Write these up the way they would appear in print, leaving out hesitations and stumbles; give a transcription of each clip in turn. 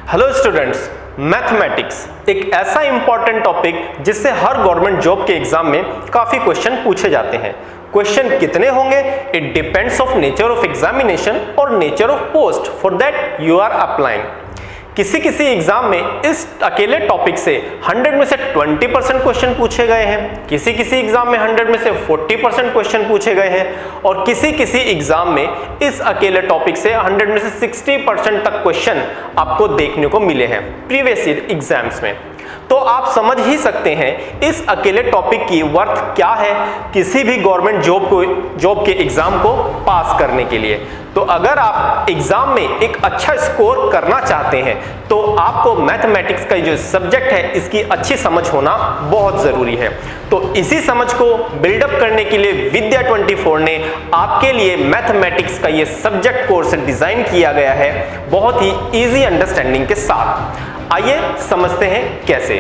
Hello students, mathematics एक ऐसा important topic जिससे हर गवर्नमेंट जॉब के एग्जाम में काफी क्वेश्चन पूछे जाते हैं। क्वेश्चन कितने होंगे it depends of nature of examination और nature of post for that you are applying. किसी एग्जाम में इस अकेले टॉपिक से 100 में से 20% क्वेश्चन पूछे गए हैं, किसी एग्जाम में 100 में से 40% क्वेश्चन पूछे गए हैं और किसी एग्जाम में इस अकेले टॉपिक से 100 में से 60% तक क्वेश्चन आपको देखने को मिले हैं प्रीवियस ईयर एग्जाम्स में। तो आप समझ ही सकते हैं इस अकेले टॉपिक की वर्थ क्या है किसी भी गवर्नमेंट जॉब के एग्जाम को पास करने के लिए। तो अगर आप एग्जाम में एक अच्छा स्कोर करना चाहते हैं तो आपको मैथमेटिक्स का जो सब्जेक्ट है इसकी अच्छी समझ होना बहुत जरूरी है। तो इसी समझ को बिल्डअप करने के लिए विद्या 24 ने आपके लिए मैथमेटिक्स का ये सब्जेक्ट कोर्स डिजाइन किया गया है बहुत ही इजी अंडरस्टैंडिंग के साथ। आइए समझते हैं कैसे।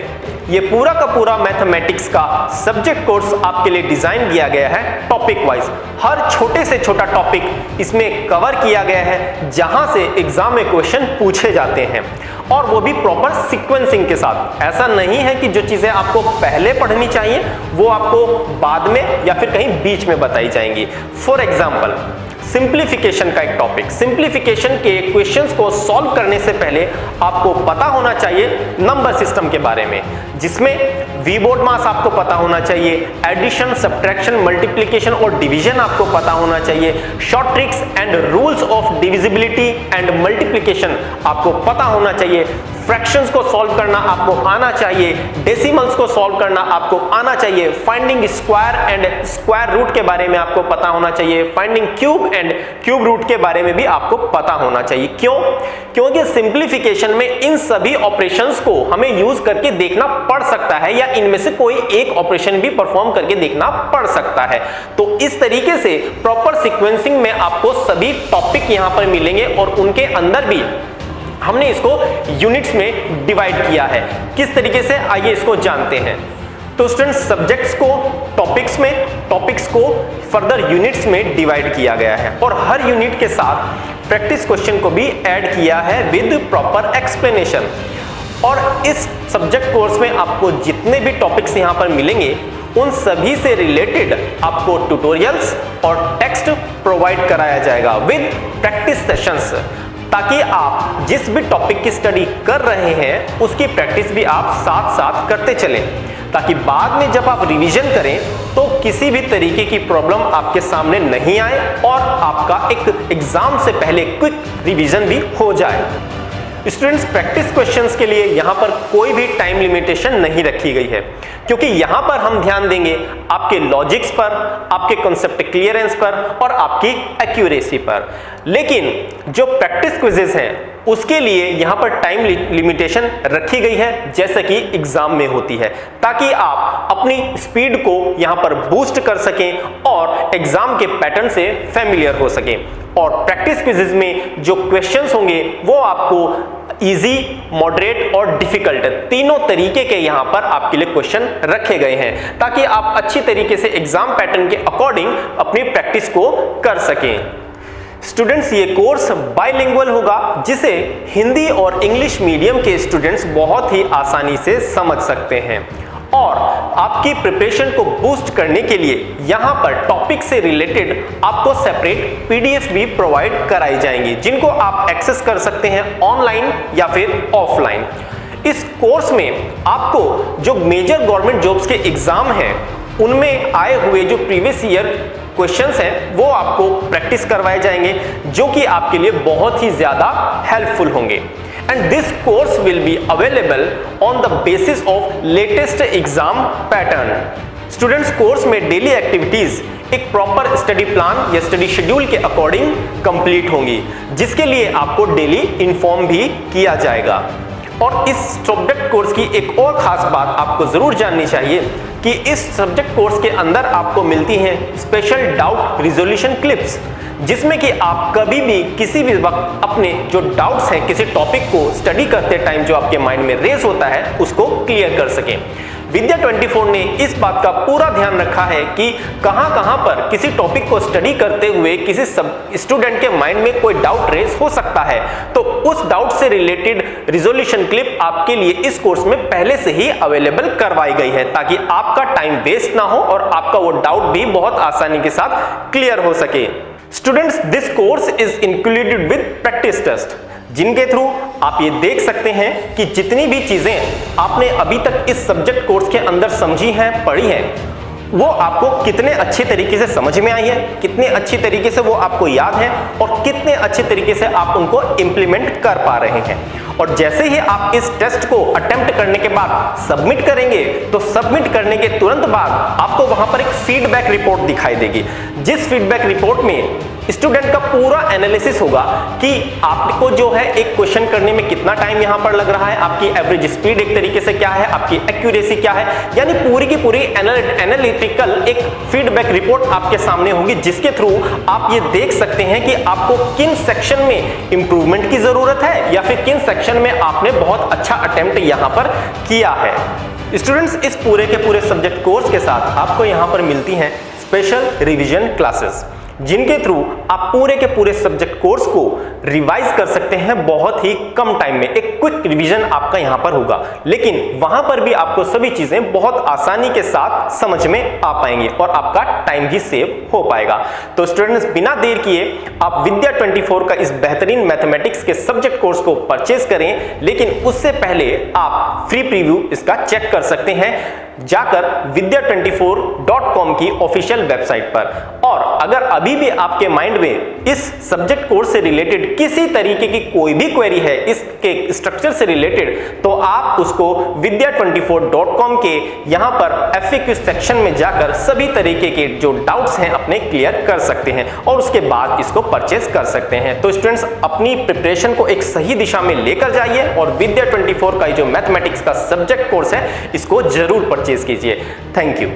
ये पूरा का पूरा मैथमेटिक्स का सब्जेक्ट कोर्स आपके लिए डिजाइन किया गया है टॉपिक वाइज। हर छोटे से छोटा टॉपिक इसमें कवर किया गया है जहां से एग्जाम में क्वेश्चन पूछे जाते हैं और वो भी प्रॉपर सीक्वेंसिंग के साथ। ऐसा नहीं है कि जो चीजें आपको पहले पढ़नी चाहिए वो आपको बाद में या फिर कहीं बीच में बताई जाएंगी। फॉर एग्जाम्पल सिंप्लीफिकेशन का एक टॉपिक, सिंप्लीफिकेशन के क्वेश्चंस को सॉल्व करने से पहले आपको पता होना चाहिए नंबर सिस्टम के बारे में, जिसमें वी बोर्ड मास आपको पता होना चाहिए, एडिशन, सब्ट्रैक्शन, मल्टीप्लिकेशन और डिवीजन आपको पता होना चाहिए, short tricks and rules of divisibility and multiplication आपको पता होना चाहिए, फ्रैक्शंस को सॉल्व करना आपको आना चाहिए, डेसिमल्स को सॉल्व करना आपको आना चाहिए, finding square and square root के बारे में आपको पता होना चाहिए, finding cube and cube root के बारे में भी आपको पता होना चाहिए। क्यों? क्योंकि सिंप्लीफिकेशन में इन सभी ऑपरेशंस को हमें यूज करके देखना पड़ सकता है या इनमें से कोई एक ऑपरेशन भी परफॉर्म करके देखना पड़ सकता है। तो इस तरीके से प्रॉपर सीक्वेंसिंग में आपको सभी टॉपिक यहां पर मिलेंगे और उनके अंदर भी हमने इसको यूनिट्स में डिवाइड किया है। किस तरीके से, आइए इसको जानते हैं। तो स्टूडेंट्स, सब्जेक्ट्स को टॉपिक्स में, टॉपिक्स को फर्दर यूनिट्स में डिवाइड किया गया है और हर यूनिट के साथ प्रैक्टिस क्वेश्चन को भी ऐड किया है विद प्रॉपर एक्सप्लेनेशन। और इस सब्जेक्ट कोर्स में आपको जितने भी टॉपिक्स यहाँ पर मिलेंगे उन सभी से रिलेटेड आपको ट्यूटोरियल्स और टेक्स्ट प्रोवाइड कराया जाएगा विद प्रैक्टिस सेशंस, ताकि आप जिस भी टॉपिक की स्टडी कर रहे हैं उसकी प्रैक्टिस भी आप साथ साथ करते चलें, ताकि बाद में जब आप रिवीजन करें तो किसी भी तरीके की प्रॉब्लम आपके सामने नहीं आए और आपका एक एग्जाम से पहले क्विक रिवीजन भी हो जाए। स्टूडेंट्स, प्रैक्टिस क्वेश्चंस के लिए यहां पर कोई भी टाइम लिमिटेशन नहीं रखी गई है, क्योंकि यहां पर हम ध्यान देंगे आपके लॉजिक्स पर, आपके कॉन्सेप्ट क्लियरेंस पर और आपकी एक्यूरेसी पर। लेकिन जो प्रैक्टिस क्विजेस हैं उसके लिए यहां पर टाइम लिमिटेशन रखी गई है जैसे कि एग्जाम में होती है, ताकि आप अपनी स्पीड को यहां पर बूस्ट कर सकें और एग्जाम के पैटर्न से फैमिलियर हो सकें। और प्रैक्टिस क्विजेस में जो क्वेश्चंस होंगे वो आपको इजी, मॉडरेट और डिफिकल्ट तीनों तरीके के यहां पर आपके लिए क्वेश्चन रखे गए हैं, ताकि आप अच्छी तरीके से एग्जाम पैटर्न के अकॉर्डिंग अपनी प्रैक्टिस को कर सकें। स्टूडेंट्स, ये कोर्स बाइलिंगुअल होगा जिसे हिंदी और इंग्लिश मीडियम के स्टूडेंट्स बहुत ही आसानी से समझ सकते हैं और आपकी प्रिपरेशन को बूस्ट करने के लिए यहां पर टॉपिक से रिलेटेड आपको सेपरेट पीडीएफ भी प्रोवाइड कराई जाएंगी, जिनको आप एक्सेस कर सकते हैं ऑनलाइन या फिर ऑफलाइन। इस कोर्स में आपको जो मेजर गवर्नमेंट जॉब्स के एग्जाम हैं उनमें आए हुए जो प्रीवियस ईयर क्वेश्चंस हैं वो आपको प्रैक्टिस करवाए जाएंगे, जो कि आपके लिए बहुत ही ज्यादा हेल्पफुल होंगे। And this course will be available on the basis of latest exam pattern. Students, course में डेली एक्टिविटीज एक प्रॉपर स्टडी प्लान या स्टडी शेड्यूल के अकॉर्डिंग कंप्लीट होंगी, जिसके लिए आपको डेली इन्फॉर्म भी किया जाएगा। और इस सब्जेक्ट कोर्स की एक और खास बात आपको जरूर जाननी चाहिए कि इस सब्जेक्ट कोर्स के अंदर आपको मिलती हैं स्पेशल डाउट रिजोल्यूशन क्लिप्स, जिसमें कि आप कभी भी किसी भी वक्त अपने जो डाउट्स हैं किसी टॉपिक को स्टडी करते टाइम जो आपके माइंड में रेज होता है उसको क्लियर कर सकें। विद्या 24 ने इस बात का पूरा ध्यान रखा है कि कहां पर किसी टॉपिक को स्टडी करते हुए किसी स्टूडेंट के माइंड में कोई डाउट रेज हो सकता है, तो उस डाउट से रिलेटेड रिजोल्यूशन क्लिप आपके लिए इस कोर्स में पहले से ही अवेलेबल करवाई गई है, ताकि आपका टाइम वेस्ट ना हो और आपका वो डाउट भी बहुत आसानी के साथ क्लियर हो सके। Students, this course is included with practice test, जिनके थ्रू आप ये देख सकते हैं कि जितनी भी चीजें आपने अभी तक इस सब्जेक्ट कोर्स के अंदर समझी हैं, पढ़ी हैं, वो आपको कितने अच्छे तरीके से समझ में आई है, कितने अच्छी तरीके से वो आपको याद है और कितने अच्छे तरीके से आप उनको इंप्लीमेंट कर पा रहे हैं। और जैसे ही आप इस टेस्ट को अटेम्प्ट करने के बाद सबमिट करेंगे, तो सबमिट करने के तुरंत बाद आपको वहां पर एक फीडबैक रिपोर्ट दिखाई देगी, जिस फीडबैक रिपोर्ट में स्टूडेंट का पूरा एनालिसिस होगा कि आपको जो है एक क्वेश्चन करने में कितना टाइम यहां पर लग रहा है, आपकी एवरेज स्पीड एक तरीके से क्या है, आपकी एक्यूरेसी क्या है, यानी पूरी की पूरी एनालिटिकल एक फीडबैक रिपोर्ट आपके सामने होगी, जिसके थ्रू आप ये देख सकते हैं कि आपको किन सेक्शन में इंप्रूवमेंट की जरूरत है या फिर किन सेक्शन में आपने बहुत अच्छा अटेम्प्ट यहां पर किया है। स्टूडेंट्स, इस पूरे के पूरे सब्जेक्ट कोर्स के साथ आपको यहां पर मिलती हैं स्पेशल रिवीजन क्लासेस, जिनके थ्रू आप पूरे के पूरे सब्जेक्ट कोर्स को रिवाइज कर सकते हैं बहुत ही कम टाइम में। एक क्विक रिवीजन आपका यहां पर होगा, लेकिन वहां पर भी आपको सभी चीजें बहुत आसानी के साथ समझ में आ पाएंगी और आपका टाइम भी सेव हो पाएगा। तो स्टूडेंट्स, बिना देर किए आप विद्या 24 का इस बेहतरीन मैथमेटिक्स के सब्जेक्ट कोर्स को परचेज करें, लेकिन उससे पहले आप फ्री प्रीव्यू इसका चेक कर सकते हैं जाकर vidya24.com की ऑफिशियल वेबसाइट पर। और अगर अभी भी आपके माइंड में इस सब्जेक्ट कोर्स से रिलेटेड किसी तरीके की कोई भी क्वेरी है, इसके स्ट्रक्चर से रिलेटेड, तो आप उसको vidya24.com के यहां पर FAQ सेक्शन में जाकर सभी तरीके के जो डाउट्स हैं अपने क्लियर कर सकते हैं और उसके बाद इसको परचेज कर सकते हैं। तो स्टूडेंट्स, अपनी प्रिपरेशन को एक सही दिशा में लेकर जाइए और विद्या 24 का जो मैथमेटिक्स का सब्जेक्ट कोर्स है, इसको जरूर परचेज कीजिए। Thank you.